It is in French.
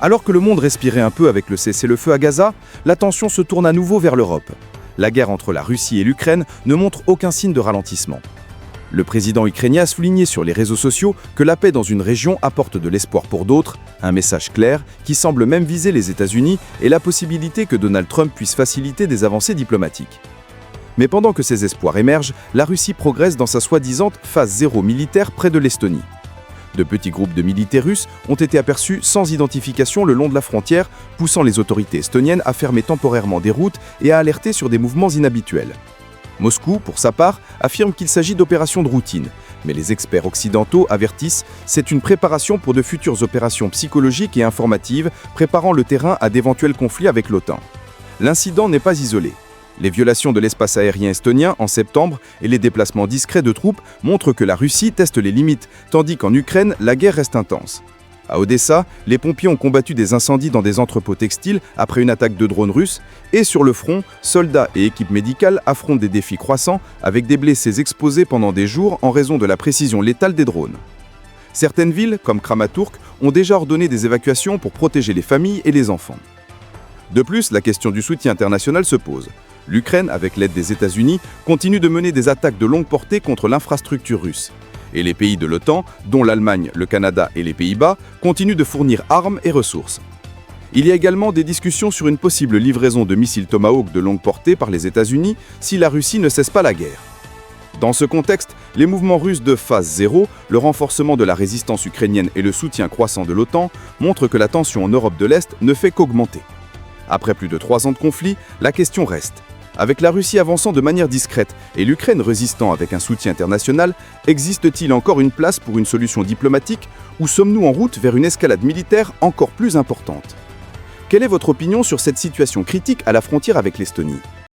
Alors que le monde respirait un peu avec le cessez-le-feu à Gaza, l'attention se tourne à nouveau vers l'Europe. La guerre entre la Russie et l'Ukraine ne montre aucun signe de ralentissement. Le président ukrainien a souligné sur les réseaux sociaux que la paix dans une région apporte de l'espoir pour d'autres, un message clair qui semble même viser les États-Unis et la possibilité que Donald Trump puisse faciliter des avancées diplomatiques. Mais pendant que ces espoirs émergent, la Russie progresse dans sa soi-disant phase zéro militaire près de l'Estonie. De petits groupes de militaires russes ont été aperçus sans identification le long de la frontière, poussant les autorités estoniennes à fermer temporairement des routes et à alerter sur des mouvements inhabituels. Moscou, pour sa part, affirme qu'il s'agit d'opérations de routine, mais les experts occidentaux avertissent c'est une préparation pour de futures opérations psychologiques et informatives préparant le terrain à d'éventuels conflits avec l'OTAN. L'incident n'est pas isolé. Les violations de l'espace aérien estonien en septembre et les déplacements discrets de troupes montrent que la Russie teste les limites, tandis qu'en Ukraine, la guerre reste intense. À Odessa, les pompiers ont combattu des incendies dans des entrepôts textiles après une attaque de drones russes, et sur le front, soldats et équipes médicales affrontent des défis croissants avec des blessés exposés pendant des jours en raison de la précision létale des drones. Certaines villes, comme Kramatorsk, ont déjà ordonné des évacuations pour protéger les familles et les enfants. De plus, la question du soutien international se pose. L'Ukraine, avec l'aide des États-Unis, continue de mener des attaques de longue portée contre l'infrastructure russe. Et les pays de l'OTAN, dont l'Allemagne, le Canada et les Pays-Bas, continuent de fournir armes et ressources. Il y a également des discussions sur une possible livraison de missiles Tomahawk de longue portée par les États-Unis si la Russie ne cesse pas la guerre. Dans ce contexte, les mouvements russes de phase zéro, le renforcement de la résistance ukrainienne et le soutien croissant de l'OTAN montrent que la tension en Europe de l'Est ne fait qu'augmenter. Après plus de 3 ans de conflit, la question reste. Avec la Russie avançant de manière discrète et l'Ukraine résistant avec un soutien international, existe-t-il encore une place pour une solution diplomatique ou sommes-nous en route vers une escalade militaire encore plus importante ? Quelle est votre opinion sur cette situation critique à la frontière avec l'Estonie ?